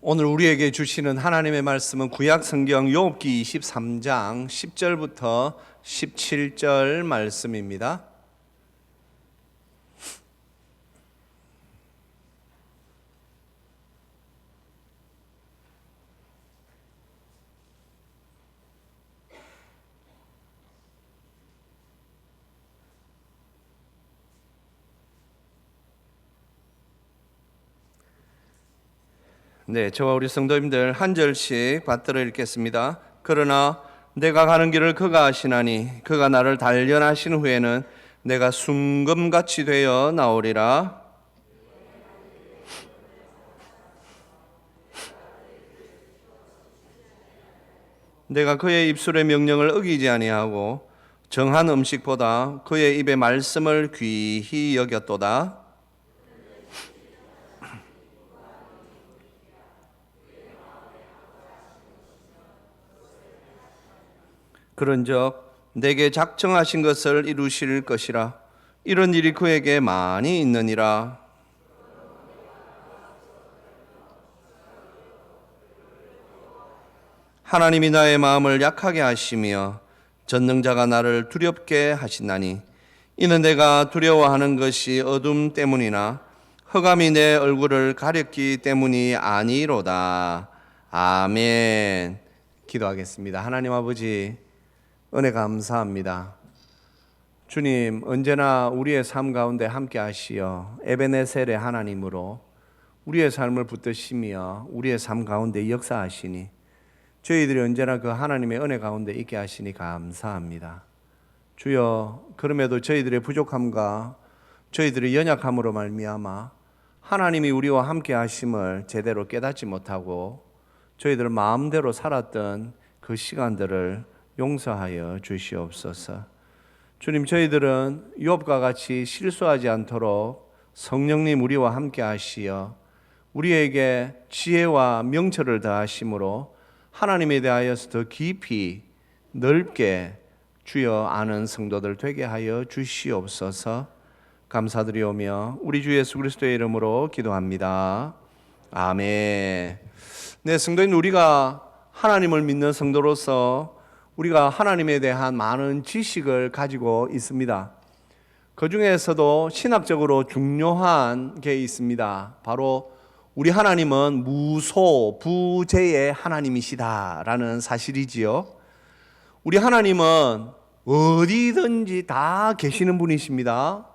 오늘 우리에게 주시는 하나님의 말씀은 구약 성경 욥기 23장 10절부터 17절 말씀입니다. 네, 저와 우리 성도님들 한 절씩 받들어 읽겠습니다. 그러나 내가 가는 길을 그가 아시나니 그가 나를 단련하신 후에는 내가 순금같이 되어 나오리라. 내가 그의 입술의 명령을 어기지 아니하고 정한 음식보다 그의 입의 말씀을 귀히 여겼도다. 그런즉 내게 작정하신 것을 이루실 것이라. 이런 일이 그에게 많이 있느니라. 하나님이 나의 마음을 약하게 하시며 전능자가 나를 두렵게 하시나니 이는 내가 두려워하는 것이 어둠 때문이나 흑암이 내 얼굴을 가렸기 때문이 아니로다. 아멘. 기도하겠습니다. 하나님 아버지, 은혜 감사합니다. 주님, 언제나 우리의 삶 가운데 함께 하시어 에베네셀의 하나님으로 우리의 삶을 붙드시며 우리의 삶 가운데 역사하시니 저희들이 언제나 그 하나님의 은혜 가운데 있게 하시니 감사합니다. 주여, 그럼에도 저희들의 부족함과 저희들의 연약함으로 말미암아 하나님이 우리와 함께 하심을 제대로 깨닫지 못하고 저희들 마음대로 살았던 그 시간들을 용서하여 주시옵소서. 주님, 저희들은 욥과 같이 실수하지 않도록 성령님 우리와 함께 하시어 우리에게 지혜와 명철을 더하심으로 하나님에 대하여서 더 깊이 넓게 주여 아는 성도들 되게 하여 주시옵소서. 감사드리오며 우리 주 예수 그리스도의 이름으로 기도합니다. 아멘. 네, 성도인, 우리가 하나님을 믿는 성도로서 우리가 하나님에 대한 많은 지식을 가지고 있습니다. 그 중에서도 신학적으로 중요한 게 있습니다. 바로 우리 하나님은 무소부재의 하나님이시다라는 사실이지요. 우리 하나님은 어디든지 다 계시는 분이십니다.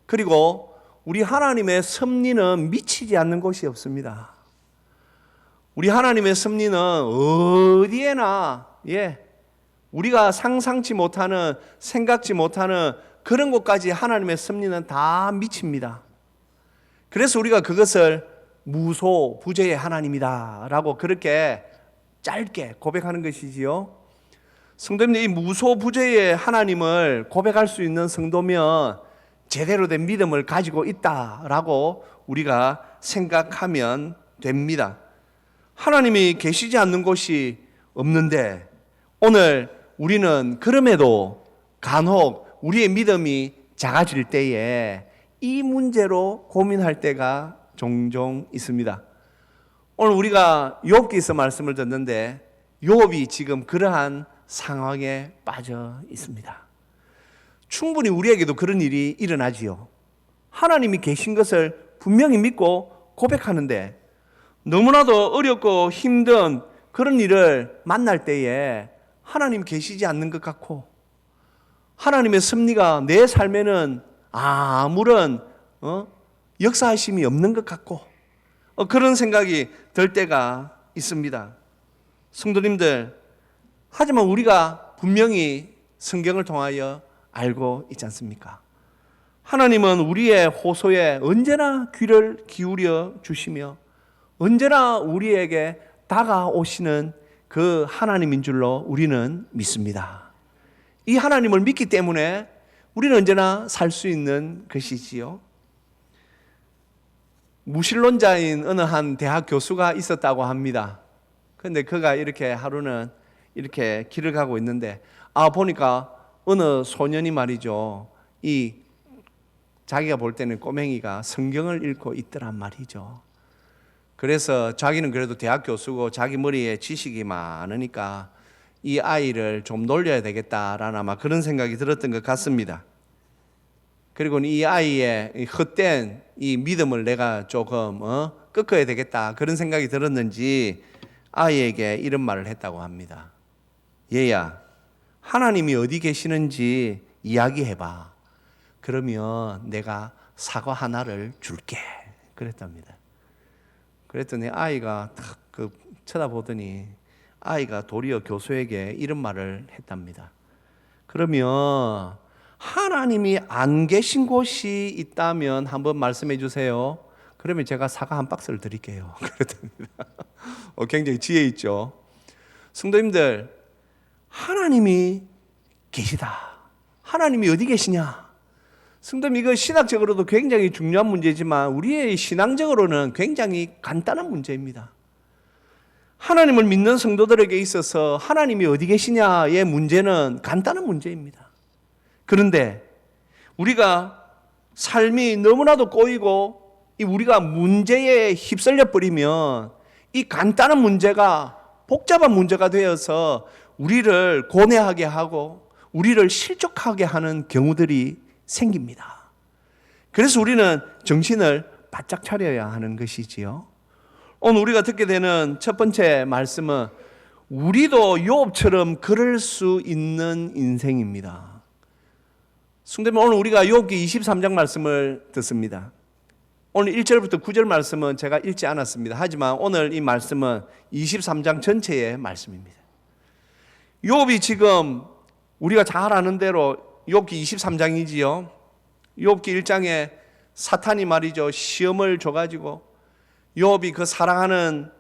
그리고 우리 하나님의 섭리는 미치지 않는 곳이 없습니다. 우리 하나님의 섭리는 어디에나 우리가 상상치 못하는, 생각지 못하는 그런 곳까지 하나님의 섭리는 다 미칩니다. 그래서 우리가 그것을 무소부재의 하나님이다 라고 그렇게 짧게 고백하는 것이지요. 성도님들, 이 무소부재의 하나님을 고백할 수 있는 성도면 제대로 된 믿음을 가지고 있다라고 우리가 생각하면 됩니다. 하나님이 계시지 않는 곳이 없는데 오늘 우리는 그럼에도 간혹 우리의 믿음이 작아질 때에 이 문제로 고민할 때가 종종 있습니다. 오늘 우리가 욥기서 말씀을 듣는데 욥이 지금 그러한 상황에 빠져 있습니다. 충분히 우리에게도 그런 일이 일어나지요. 하나님이 계신 것을 분명히 믿고 고백하는데 너무나도 어렵고 힘든 그런 일을 만날 때에 하나님 계시지 않는 것 같고 하나님의 섭리가 내 삶에는 아무런 역사하심이 없는 것 같고 그런 생각이 들 때가 있습니다. 성도님들, 하지만 우리가 분명히 성경을 통하여 알고 있지 않습니까? 하나님은 우리의 호소에 언제나 귀를 기울여 주시며 언제나 우리에게 다가오시는 그 하나님인 줄로 우리는 믿습니다. 이 하나님을 믿기 때문에 우리는 언제나 살 수 있는 것이지요. 무신론자인 어느 한 대학 교수가 있었다고 합니다. 그런데 그가 이렇게 하루는 이렇게 길을 가고 있는데 보니까 어느 소년이 말이죠, 이 자기가 볼 때는 꼬맹이가 성경을 읽고 있더란 말이죠. 그래서 자기는 그래도 대학 교수고 자기 머리에 지식이 많으니까 이 아이를 좀 놀려야 되겠다라는 아마 그런 생각이 들었던 것 같습니다. 그리고 이 아이의 헛된 이 믿음을 내가 조금 꺾어야 되겠다 그런 생각이 들었는지 아이에게 이런 말을 했다고 합니다. 얘야, 하나님이 어디 계시는지 이야기해봐. 그러면 내가 사과 하나를 줄게. 그랬답니다. 그랬더니 아이가 탁 쳐다보더니 아이가 도리어 교수에게 이런 말을 했답니다. 그러면 하나님이 안 계신 곳이 있다면 한번 말씀해 주세요. 그러면 제가 사과 한 박스를 드릴게요. 그랬답니다. 굉장히 지혜 있죠. 성도님들, 하나님이 계시다. 하나님이 어디 계시냐? 성도님, 이거 신학적으로도 굉장히 중요한 문제지만 우리의 신앙적으로는 굉장히 간단한 문제입니다. 하나님을 믿는 성도들에게 있어서 하나님이 어디 계시냐의 문제는 간단한 문제입니다. 그런데 우리가 삶이 너무나도 꼬이고 우리가 문제에 휩쓸려 버리면 이 간단한 문제가 복잡한 문제가 되어서 우리를 고뇌하게 하고 우리를 실족하게 하는 경우들이 생깁니다. 그래서 우리는 정신을 바짝 차려야 하는 것이지요. 오늘 우리가 듣게 되는 첫 번째 말씀은 우리도 욥처럼 그럴 수 있는 인생입니다. 성도님, 오늘 우리가 욥기 23장 말씀을 듣습니다. 오늘 1절부터 9절 말씀은 제가 읽지 않았습니다. 하지만 오늘 이 말씀은 23장 전체의 말씀입니다. 욥이 지금 우리가 잘 아는 대로 욥기 23장이지요. 욥기 1장에 사탄이 말이죠, 시험을 줘가지고 욥이 그 사랑하는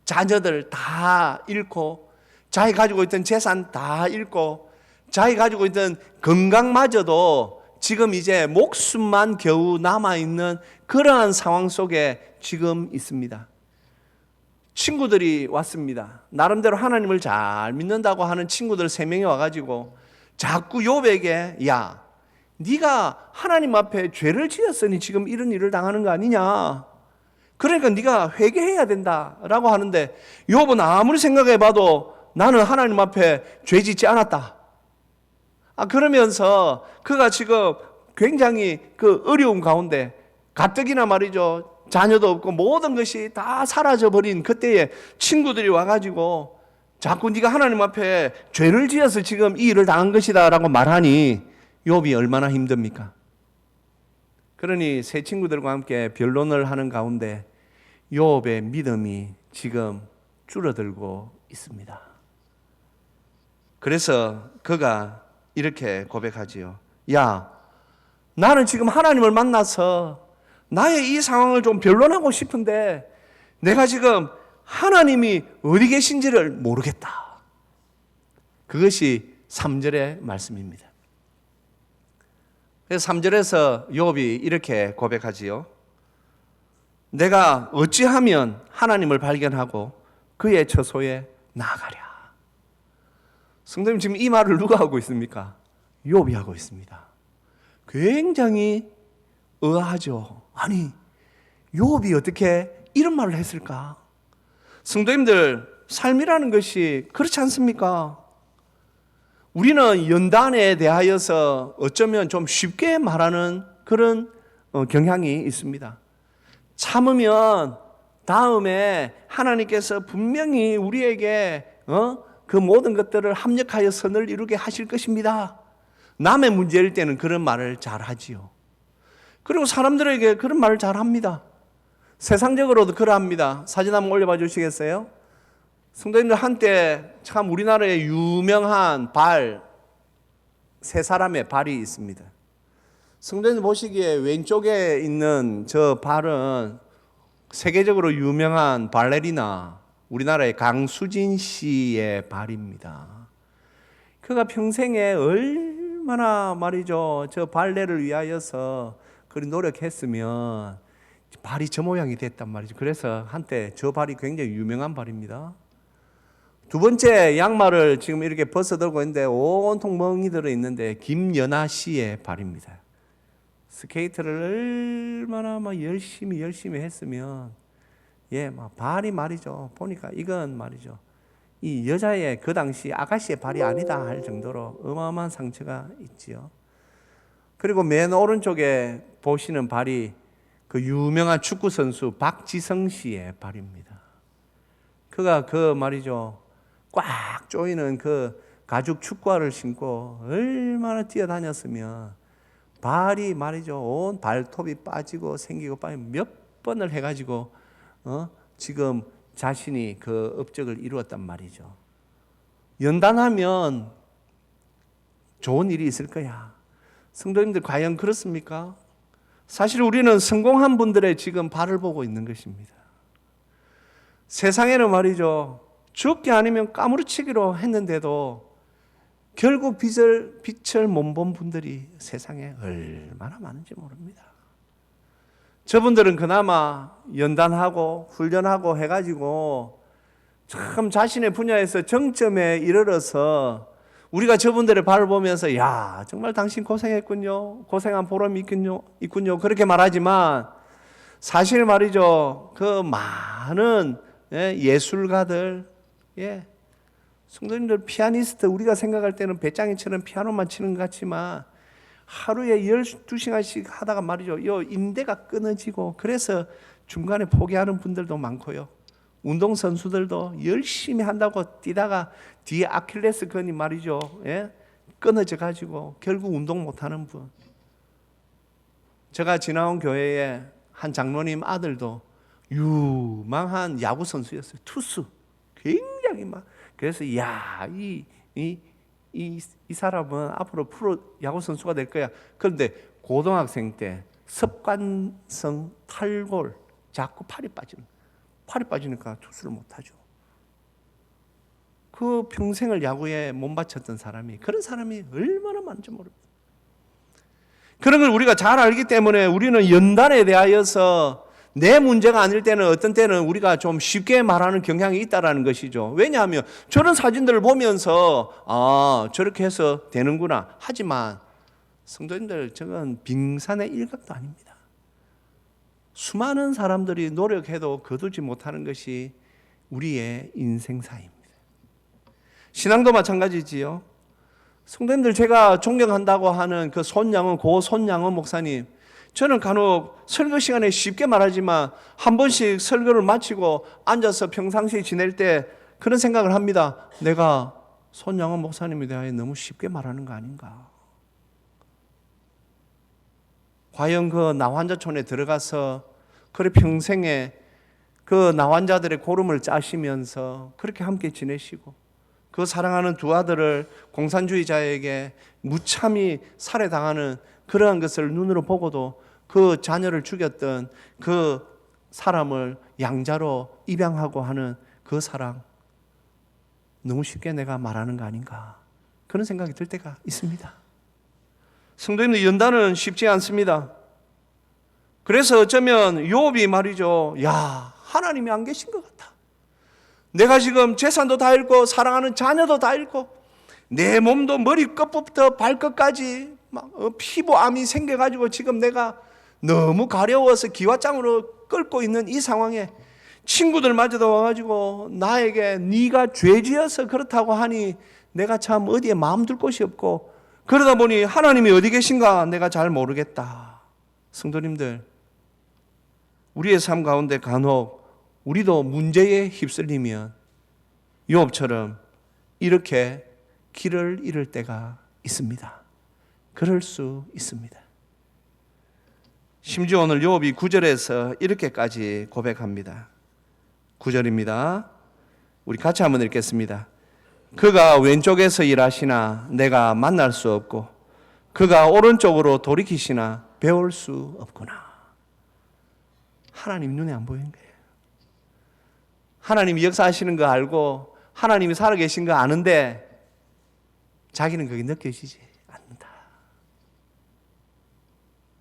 자녀들 다 잃고 자기 가지고 있던 재산 다 잃고 자기 가지고 있던 건강마저도 지금 이제 목숨만 겨우 남아있는 그러한 상황 속에 지금 있습니다. 친구들이 왔습니다. 나름대로 하나님을 잘 믿는다고 하는 친구들 3명이 와가지고 자꾸 욥에게 야, 네가 하나님 앞에 죄를 지었으니 지금 이런 일을 당하는 거 아니냐, 그러니까 네가 회개해야 된다라고 하는데 욥은 아무리 생각해봐도 나는 하나님 앞에 죄 짓지 않았다. 그러면서 그가 지금 굉장히 그 어려운 가운데 가뜩이나 말이죠, 자녀도 없고 모든 것이 다 사라져버린 그때에 친구들이 와가지고 자꾸 네가 하나님 앞에 죄를 지어서 지금 이 일을 당한 것이다 라고 말하니 욥이 얼마나 힘듭니까? 그러니 세 친구들과 함께 변론을 하는 가운데 욥의 믿음이 지금 줄어들고 있습니다. 그래서 그가 이렇게 고백하지요. 야, 나는 지금 하나님을 만나서 나의 이 상황을 좀 변론하고 싶은데 내가 지금 하나님이 어디 계신지를 모르겠다. 그것이 3절의 말씀입니다. 그래서 3절에서 욥이 이렇게 고백하지요. 내가 어찌하면 하나님을 발견하고 그의 처소에 나아가랴. 성도님, 지금 이 말을 누가 하고 있습니까? 욥이 하고 있습니다. 굉장히 의아하죠. 아니, 욥이 어떻게 이런 말을 했을까? 성도님들, 삶이라는 것이 그렇지 않습니까? 우리는 연단에 대하여서 어쩌면 좀 쉽게 말하는 그런 경향이 있습니다. 참으면 다음에 하나님께서 분명히 우리에게 그 모든 것들을 합력하여 선을 이루게 하실 것입니다. 남의 문제일 때는 그런 말을 잘 하지요. 그리고 사람들에게 그런 말을 잘 합니다. 세상적으로도 그러합니다. 사진 한번 올려봐 주시겠어요? 성도님들, 한때 참 우리나라에 유명한 세 사람의 발이 있습니다. 성도님들 보시기에 왼쪽에 있는 저 발은 세계적으로 유명한 발레리나 우리나라의 강수진 씨의 발입니다. 그가 평생에 얼마나 말이죠, 저 발레를 위하여서 그리 노력했으면 발이 저 모양이 됐단 말이죠. 그래서 한때 저 발이 굉장히 유명한 발입니다. 두 번째 양말을 지금 이렇게 벗어들고 있는데 온통 멍이 들어있는데 김연아 씨의 발입니다. 스케이트를 얼마나 막 열심히 했으면 막 발이 말이죠. 보니까 이건 말이죠. 이 여자의 그 당시 아가씨의 발이 아니다 할 정도로 어마어마한 상처가 있지요. 그리고 맨 오른쪽에 보시는 발이 그 유명한 축구 선수 박지성 씨의 발입니다. 그가 그 말이죠. 꽉 조이는 그 가죽 축구화를 신고 얼마나 뛰어다녔으면 발이 말이죠. 온 발톱이 빠지고 생기고 빠지고 몇 번을 해가지고 지금 자신이 그 업적을 이루었단 말이죠. 연단하면 좋은 일이 있을 거야. 성도님들 과연 그렇습니까? 사실 우리는 성공한 분들의 지금 발을 보고 있는 것입니다. 세상에는 말이죠. 죽기 아니면 까무러치기로 했는데도 결국 빛을 못 본 분들이 세상에 얼마나 많은지 모릅니다. 저분들은 그나마 연단하고 훈련하고 해가지고 참 자신의 분야에서 정점에 이르러서 우리가 저분들의 발을 보면서 야 정말 당신 고생했군요. 고생한 보람이 있군요. 그렇게 말하지만 사실 말이죠. 그 많은 예술가들 성도님들 피아니스트 우리가 생각할 때는 배짱이처럼 피아노만 치는 것 같지만 하루에 12시간씩 하다가 말이죠. 요 인대가 끊어지고 그래서 중간에 포기하는 분들도 많고요. 운동선수들도 열심히 한다고 뛰다가 뒤에 아킬레스건이 말이죠. 끊어져 가지고 결국 운동 못하는 분. 제가 지나온 교회에 한 장로님 아들도 유망한 야구선수였어요. 투수. 굉장히 막. 그래서 이 사람은 앞으로 프로 야구선수가 될 거야. 그런데 고등학생 때 습관성 탈골, 자꾸 팔이 빠지니까 투수를 못하죠. 그 평생을 야구에 몸 바쳤던 사람이 그런 사람이 얼마나 많은지 모릅니다. 그런 걸 우리가 잘 알기 때문에 우리는 연단에 대하여서 내 문제가 아닐 때는 어떤 때는 우리가 좀 쉽게 말하는 경향이 있다라는 것이죠. 왜냐하면 저런 사진들을 보면서 저렇게 해서 되는구나. 하지만 성도님들 저건 빙산의 일각도 아닙니다. 수많은 사람들이 노력해도 거두지 못하는 것이 우리의 인생사입니다. 신앙도 마찬가지지요. 성도님들 제가 존경한다고 하는 그 고 손양원 목사님, 저는 간혹 설교 시간에 쉽게 말하지만 한 번씩 설교를 마치고 앉아서 평상시에 지낼 때 그런 생각을 합니다. 내가 손양원 목사님에 대하여 너무 쉽게 말하는 거 아닌가? 과연 그 나환자촌에 들어가서 그래 평생에 그 나환자들의 고름을 짜시면서 그렇게 함께 지내시고 그 사랑하는 두 아들을 공산주의자에게 무참히 살해당하는 그러한 것을 눈으로 보고도 그 자녀를 죽였던 그 사람을 양자로 입양하고 하는 그 사랑 너무 쉽게 내가 말하는 거 아닌가 그런 생각이 들 때가 있습니다. 성도님들 연단은 쉽지 않습니다. 그래서 어쩌면 욥이 말이죠. 야 하나님이 안 계신 것 같아. 내가 지금 재산도 다 잃고 사랑하는 자녀도 다 잃고 내 몸도 머리 끝부터 발끝까지 막 피부암이 생겨가지고 지금 내가 너무 가려워서 기와장으로 끓고 있는 이 상황에 친구들마저도 와가지고 나에게 네가 죄지어서 그렇다고 하니 내가 참 어디에 마음 둘 곳이 없고 그러다 보니 하나님이 어디 계신가 내가 잘 모르겠다. 성도님들 우리의 삶 가운데 간혹 우리도 문제에 휩쓸리면 욥처럼 이렇게 길을 잃을 때가 있습니다. 그럴 수 있습니다. 심지어 오늘 욥이 9절에서 이렇게까지 고백합니다. 9절입니다. 우리 같이 한번 읽겠습니다. 그가 왼쪽에서 일하시나 내가 만날 수 없고 그가 오른쪽으로 돌이키시나 배울 수 없구나. 하나님 눈에 안 보이는 거예요. 하나님이 역사하시는 거 알고 하나님이 살아계신 거 아는데 자기는 그게 느껴지지 않는다.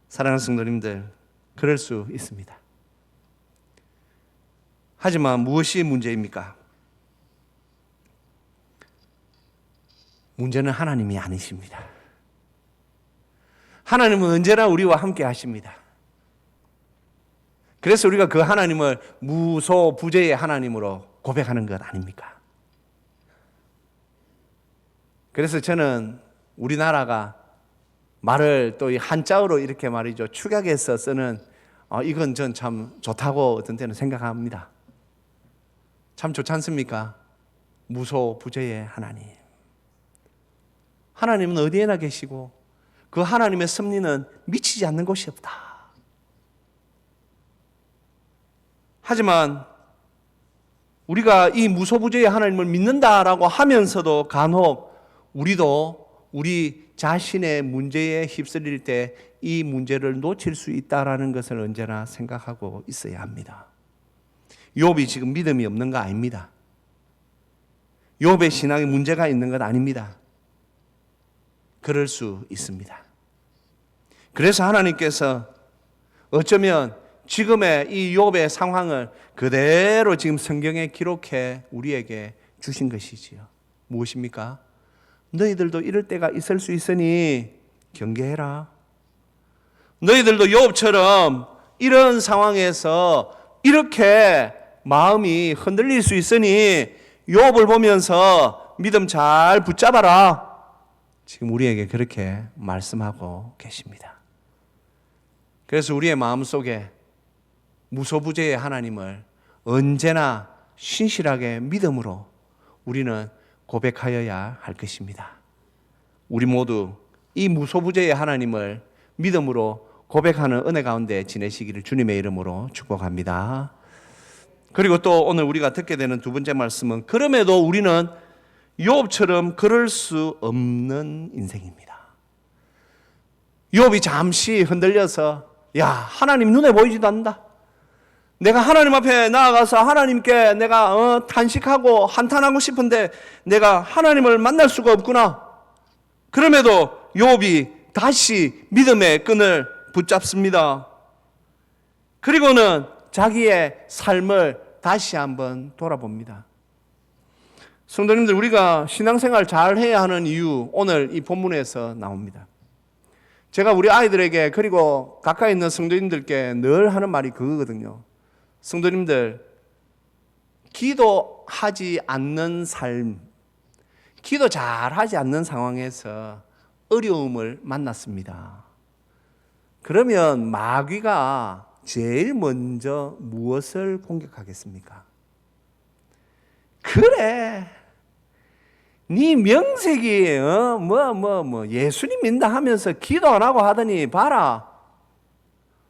사랑하는 성도님들, 그럴 수 있습니다. 하지만 무엇이 문제입니까? 문제는 하나님이 아니십니다. 하나님은 언제나 우리와 함께 하십니다. 그래서 우리가 그 하나님을 무소부재의 하나님으로 고백하는 것 아닙니까? 그래서 저는 우리나라가 말을 또 이 한자어로 이렇게 말이죠. 축약해서 쓰는 이건 전 참 좋다고 어떤 때는 생각합니다. 참 좋지 않습니까? 무소부재의 하나님. 하나님은 어디에나 계시고 그 하나님의 섭리는 미치지 않는 곳이 없다. 하지만 우리가 이 무소부재의 하나님을 믿는다라고 하면서도 간혹 우리도 우리 자신의 문제에 휩쓸릴 때 이 문제를 놓칠 수 있다라는 것을 언제나 생각하고 있어야 합니다. 욥이 지금 믿음이 없는 거 아닙니다. 욥의 신앙에 문제가 있는 것 아닙니다. 그럴 수 있습니다. 그래서 하나님께서 어쩌면 지금의 이 욥의 상황을 그대로 지금 성경에 기록해 우리에게 주신 것이지요. 무엇입니까? 너희들도 이럴 때가 있을 수 있으니 경계해라. 너희들도 욥처럼 이런 상황에서 이렇게 마음이 흔들릴 수 있으니 욥을 보면서 믿음 잘 붙잡아라. 지금 우리에게 그렇게 말씀하고 계십니다. 그래서 우리의 마음속에 무소부재의 하나님을 언제나 신실하게 믿음으로 우리는 고백하여야 할 것입니다. 우리 모두 이 무소부재의 하나님을 믿음으로 고백하는 은혜 가운데 지내시기를 주님의 이름으로 축복합니다. 그리고 또 오늘 우리가 듣게 되는 두 번째 말씀은 그럼에도 우리는 욥처럼 그럴 수 없는 인생입니다. 욥이 잠시 흔들려서 야, 하나님 눈에 보이지도 않는다. 내가 하나님 앞에 나아가서 하나님께 내가 탄식하고 한탄하고 싶은데 내가 하나님을 만날 수가 없구나. 그럼에도 욥이 다시 믿음의 끈을 붙잡습니다. 그리고는 자기의 삶을 다시 한번 돌아봅니다. 성도님들, 우리가 신앙생활 잘 해야 하는 이유 오늘 이 본문에서 나옵니다. 제가 우리 아이들에게 그리고 가까이 있는 성도님들께 늘 하는 말이 그거거든요. 성도님들, 기도하지 않는 삶, 기도 잘하지 않는 상황에서 어려움을 만났습니다. 그러면 마귀가 제일 먼저 무엇을 공격하겠습니까? 그래, 네 명색이 예수님 믿는다 하면서 기도 안 하고 하더니 봐라.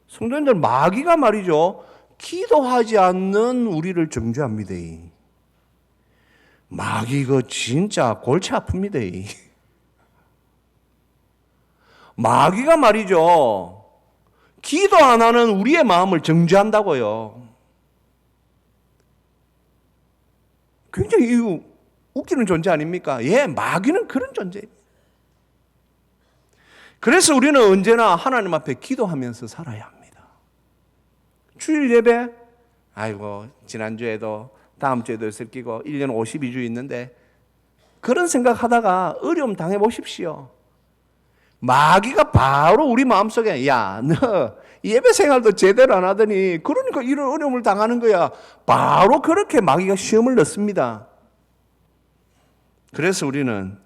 성도님들, 마귀가 말이죠, 기도하지 않는 우리를 정죄합니다. 마귀 그 진짜 골치 아픕니다. 마귀가 말이죠, 기도 안 하는 우리의 마음을 정죄한다고요. 굉장히 웃기는 존재 아닙니까? 예, 마귀는 그런 존재입니다. 그래서 우리는 언제나 하나님 앞에 기도하면서 살아야 합니다. 주일 예배, 아이고 지난주에도 다음 주에도 있을 끼고 1년 52주 있는데 그런 생각하다가 어려움 당해보십시오. 마귀가 바로 우리 마음속에 야, 너 예배 생활도 제대로 안 하더니 그러니까 이런 어려움을 당하는 거야. 바로 그렇게 마귀가 시험을 넣습니다. 그래서 우리는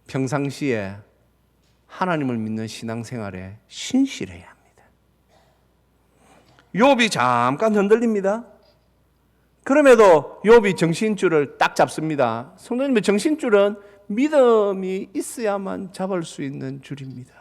평상시에 하나님을 믿는 신앙생활에 신실해야 합니다. 욥이 잠깐 흔들립니다. 그럼에도 욥이 정신줄을 딱 잡습니다. 성도님의 정신줄은 믿음이 있어야만 잡을 수 있는 줄입니다.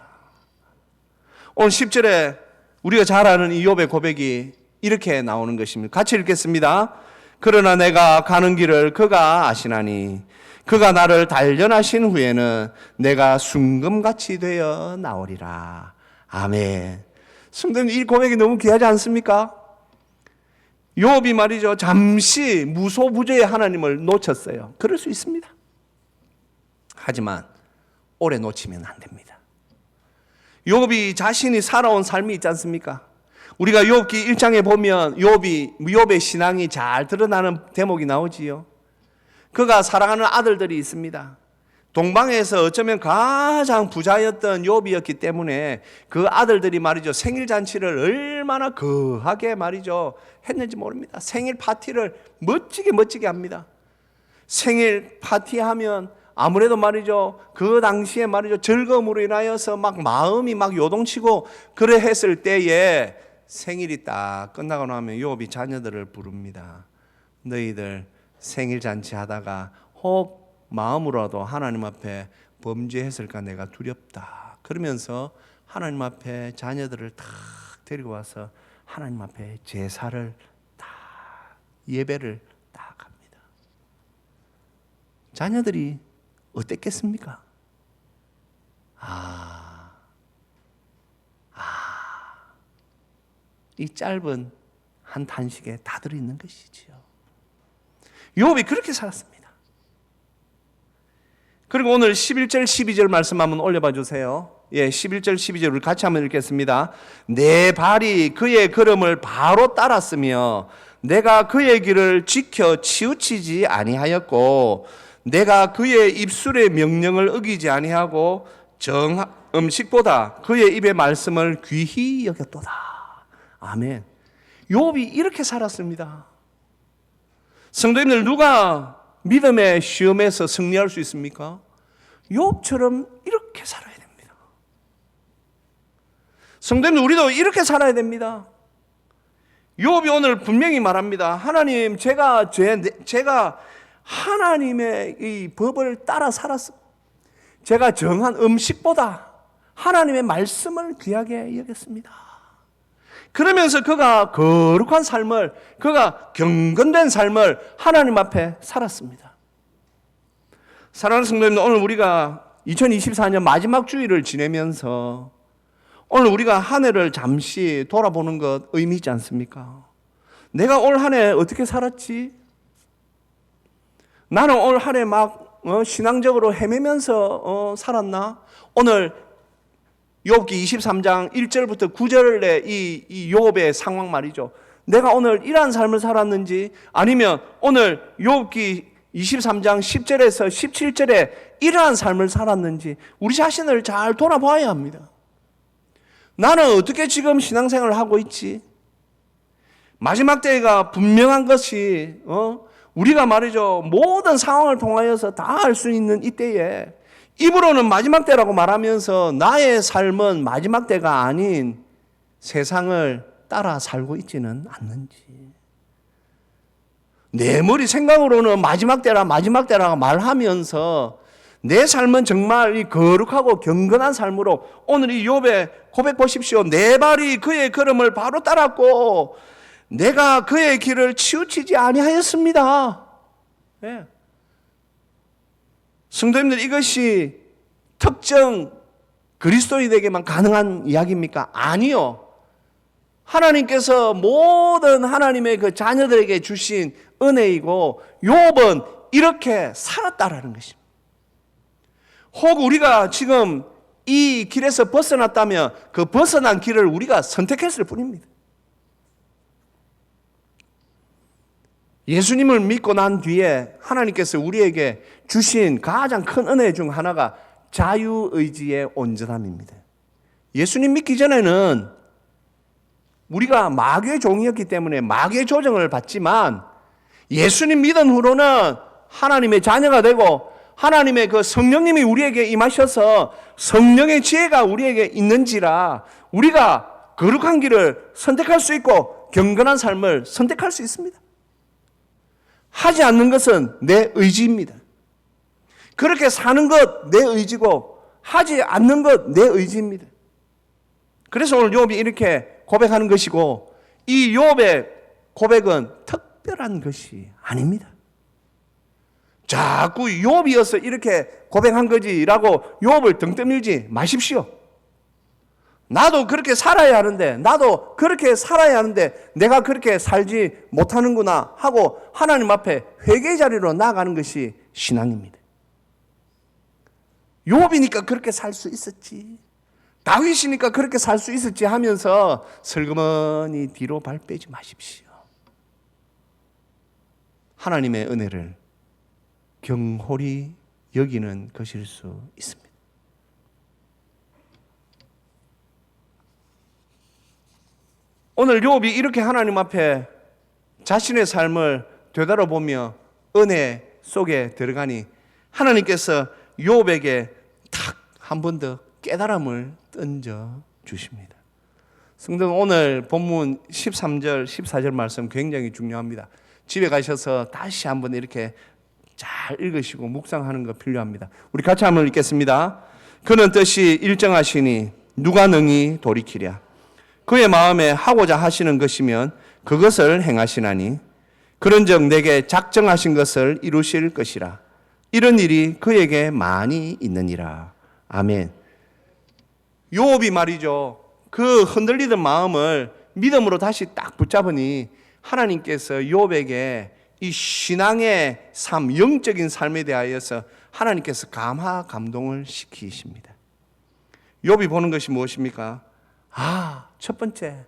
오늘 10절에 우리가 잘 아는 이 욥의 고백이 이렇게 나오는 것입니다. 같이 읽겠습니다. 그러나 내가 가는 길을 그가 아시나니 그가 나를 단련하신 후에는 내가 순금같이 되어 나오리라. 아멘. 성도님, 이 고백이 너무 귀하지 않습니까? 욥이 말이죠, 잠시 무소부재의 하나님을 놓쳤어요. 그럴 수 있습니다. 하지만 오래 놓치면 안 됩니다. 욥이 자신이 살아온 삶이 있지 않습니까? 우리가 욥기 1장에 보면 욥의 신앙이 잘 드러나는 대목이 나오지요. 그가 사랑하는 아들들이 있습니다. 동방에서 어쩌면 가장 부자였던 욥이었기 때문에 그 아들들이 말이죠, 생일 잔치를 얼마나 거하게 말이죠 했는지 모릅니다. 생일 파티를 멋지게 합니다. 생일 파티하면 아무래도 말이죠, 그 당시에 말이죠, 즐거움으로 인하여서 막 마음이 막 요동치고 그래 했을 때에 생일이 딱 끝나고 나면 욥이 자녀들을 부릅니다. 너희들 생일 잔치 하다가 혹 마음으로라도 하나님 앞에 범죄했을까 내가 두렵다. 그러면서 하나님 앞에 자녀들을 탁 데리고 와서 하나님 앞에 제사를 딱 예배를 딱 합니다. 자녀들이 어땠겠습니까? 이 짧은 한 단식에 다 들어있는 것이지요. 욥이 그렇게 살았습니다. 그리고 오늘 11절 12절 말씀 한번 올려봐 주세요. 11절 12절 우리 같이 한번 읽겠습니다. 내 발이 그의 걸음을 바로 따랐으며 내가 그의 길을 지켜 치우치지 아니하였고 내가 그의 입술의 명령을 어기지 아니하고 음식보다 그의 입의 말씀을 귀히 여겼도다. 아멘. 욥이 이렇게 살았습니다. 성도님들, 누가 믿음의 시험에서 승리할 수 있습니까? 욥처럼 이렇게 살아야 됩니다. 성도님들, 우리도 이렇게 살아야 됩니다. 욥이 오늘 분명히 말합니다. 하나님, 제가 하나님의 이 법을 따라 살았습니다. 제가 정한 음식보다 하나님의 말씀을 귀하게 여겼습니다. 그러면서 그가 거룩한 삶을, 그가 경건된 삶을 하나님 앞에 살았습니다. 사랑하는 성도님들, 오늘 우리가 2024년 마지막 주일을 지내면서 오늘 우리가 한 해를 잠시 돌아보는 것 의미 있지 않습니까? 내가 올 한 해 어떻게 살았지? 나는 올 한 해 막 신앙적으로 헤매면서 살았나? 오늘 욥기 23장 1절부터 9절의 이 욥의 상황 말이죠. 내가 오늘 이러한 삶을 살았는지, 아니면 오늘 욥기 23장 10절에서 17절에 이러한 삶을 살았는지 우리 자신을 잘 돌아봐야 합니다. 나는 어떻게 지금 신앙생활을 하고 있지? 마지막 때가 분명한 것이 우리가 말이죠, 모든 상황을 통하여서 다 알 수 있는 이때에 입으로는 마지막 때라고 말하면서 나의 삶은 마지막 때가 아닌 세상을 따라 살고 있지는 않는지, 내 머리 생각으로는 마지막 때라고 말하면서 내 삶은 정말 이 거룩하고 경건한 삶으로, 오늘 이 욥의 고백 보십시오. 내 발이 그의 걸음을 바로 따랐고 내가 그의 길을 치우치지 아니하였습니다. 네. 성도님들, 이것이 특정 그리스도인에게만 가능한 이야기입니까? 아니요. 하나님께서 모든 하나님의 그 자녀들에게 주신 은혜이고, 욥은 이렇게 살았다라는 것입니다. 혹 우리가 지금 이 길에서 벗어났다면 그 벗어난 길을 우리가 선택했을 뿐입니다. 예수님을 믿고 난 뒤에 하나님께서 우리에게 주신 가장 큰 은혜 중 하나가 자유의지의 온전함입니다. 예수님 믿기 전에는 우리가 마귀의 종이었기 때문에 마귀의 조정을 받지만, 예수님 믿은 후로는 하나님의 자녀가 되고 하나님의 그 성령님이 우리에게 임하셔서 성령의 지혜가 우리에게 있는지라 우리가 거룩한 길을 선택할 수 있고 경건한 삶을 선택할 수 있습니다. 하지 않는 것은 내 의지입니다. 그렇게 사는 것 내 의지고 하지 않는 것 내 의지입니다. 그래서 오늘 욥이 이렇게 고백하는 것이고, 이 욥의 고백은 특별한 것이 아닙니다. 자꾸 욥이어서 이렇게 고백한 거지라고 욥을 등 떠밀지 마십시오. 나도 그렇게 살아야 하는데, 나도 그렇게 살아야 하는데 내가 그렇게 살지 못하는구나 하고 하나님 앞에 회개의 자리로 나아가는 것이 신앙입니다. 욥이니까 그렇게 살 수 있었지, 다윗이니까 그렇게 살 수 있었지 하면서 슬그머니 뒤로 발 빼지 마십시오. 하나님의 은혜를 경홀히 여기는 것일 수 있습니다. 오늘 욥이 이렇게 하나님 앞에 자신의 삶을 되돌아보며 은혜 속에 들어가니 하나님께서 욥에게 탁 한 번 더 깨달음을 던져 주십니다. 성도, 오늘 본문 13절, 14절 말씀 굉장히 중요합니다. 집에 가셔서 다시 한번 이렇게 잘 읽으시고 묵상하는 거 필요합니다. 우리 같이 한번 읽겠습니다. 그는 뜻이 일정하시니 누가 능히 돌이키랴. 그의 마음에 하고자 하시는 것이면 그것을 행하시나니 그런즉 내게 작정하신 것을 이루실 것이라. 이런 일이 그에게 많이 있느니라. 아멘. 욥이 말이죠, 그 흔들리던 마음을 믿음으로 다시 딱 붙잡으니 하나님께서 욥에게 이 신앙의 삶, 영적인 삶에 대하여서 하나님께서 감동을 시키십니다. 욥이 보는 것이 무엇입니까? 첫 번째,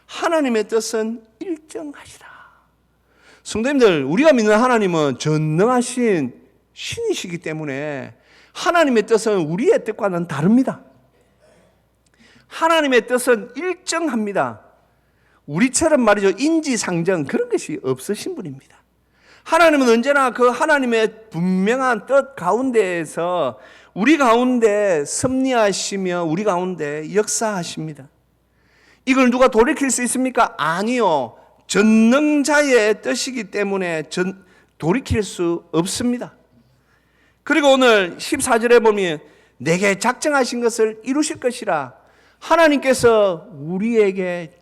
하나님의 뜻은 일정하시다. 성도님들, 우리가 믿는 하나님은 전능하신 신이시기 때문에 하나님의 뜻은 우리의 뜻과는 다릅니다. 하나님의 뜻은 일정합니다. 우리처럼 말이죠, 인지상정 그런 것이 없으신 분입니다. 하나님은 언제나 그 하나님의 분명한 뜻 가운데에서 우리 가운데 섭리하시며 우리 가운데 역사하십니다. 이걸 누가 돌이킬 수 있습니까? 아니요. 전능자의 뜻이기 때문에 돌이킬 수 없습니다. 그리고 오늘 14절에 보면 내게 작정하신 것을 이루실 것이라. 하나님께서 우리에게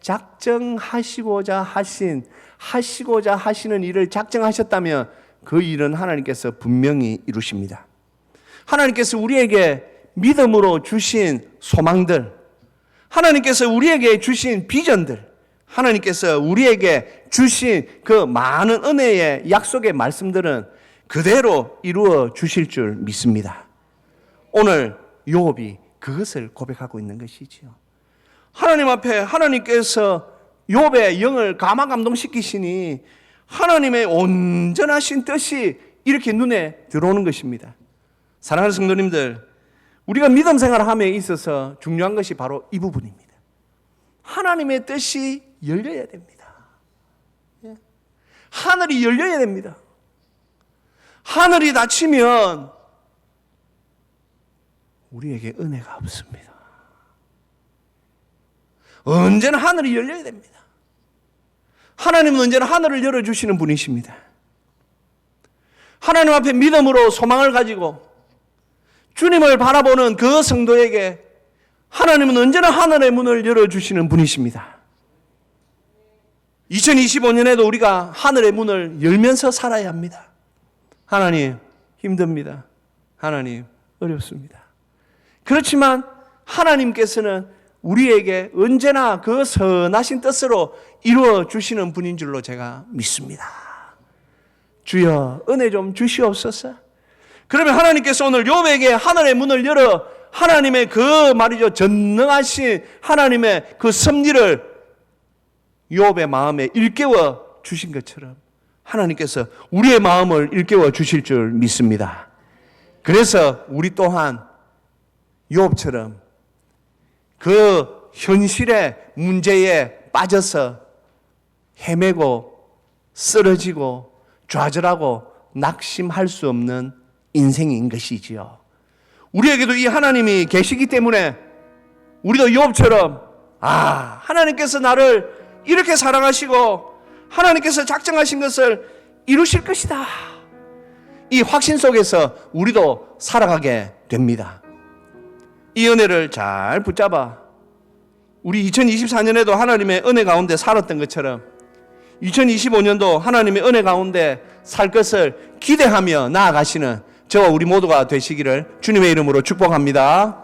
하시고자 하시는 일을 작정하셨다면 그 일은 하나님께서 분명히 이루십니다. 하나님께서 우리에게 믿음으로 주신 소망들, 하나님께서 우리에게 주신 비전들, 하나님께서 우리에게 주신 그 많은 은혜의 약속의 말씀들은 그대로 이루어 주실 줄 믿습니다. 오늘 욥이 그것을 고백하고 있는 것이지요. 하나님 앞에 하나님께서 욥의 영을 감동시키시니 하나님의 온전하신 뜻이 이렇게 눈에 들어오는 것입니다. 사랑하는 성도님들, 우리가 믿음 생활을 함에 있어서 중요한 것이 바로 이 부분입니다. 하나님의 뜻이 열려야 됩니다. 하늘이 열려야 됩니다. 하늘이 닫히면 우리에게 은혜가 없습니다. 언제나 하늘이 열려야 됩니다. 하나님은 언제나 하늘을 열어주시는 분이십니다. 하나님 앞에 믿음으로 소망을 가지고 주님을 바라보는 그 성도에게 하나님은 언제나 하늘의 문을 열어주시는 분이십니다. 2025년에도 우리가 하늘의 문을 열면서 살아야 합니다. 하나님, 힘듭니다. 하나님, 어렵습니다. 그렇지만 하나님께서는 우리에게 언제나 그 선하신 뜻으로 이루어 주시는 분인 줄로 제가 믿습니다. 주여, 은혜 좀 주시옵소서. 그러면 하나님께서 오늘 욥에게 하늘의 문을 열어 하나님의 그 말이죠, 전능하신 하나님의 그 섭리를 욥의 마음에 일깨워 주신 것처럼 하나님께서 우리의 마음을 일깨워 주실 줄 믿습니다. 그래서 우리 또한 욥처럼 그 현실의 문제에 빠져서 헤매고 쓰러지고 좌절하고 낙심할 수 없는 인생인 것이지요. 우리에게도 이 하나님이 계시기 때문에 우리도 욥처럼 하나님께서 나를 이렇게 사랑하시고 하나님께서 작정하신 것을 이루실 것이다, 이 확신 속에서 우리도 살아가게 됩니다. 이 은혜를 잘 붙잡아 우리 2024년에도 하나님의 은혜 가운데 살았던 것처럼 2025년도 하나님의 은혜 가운데 살 것을 기대하며 나아가시는 저와 우리 모두가 되시기를 주님의 이름으로 축복합니다.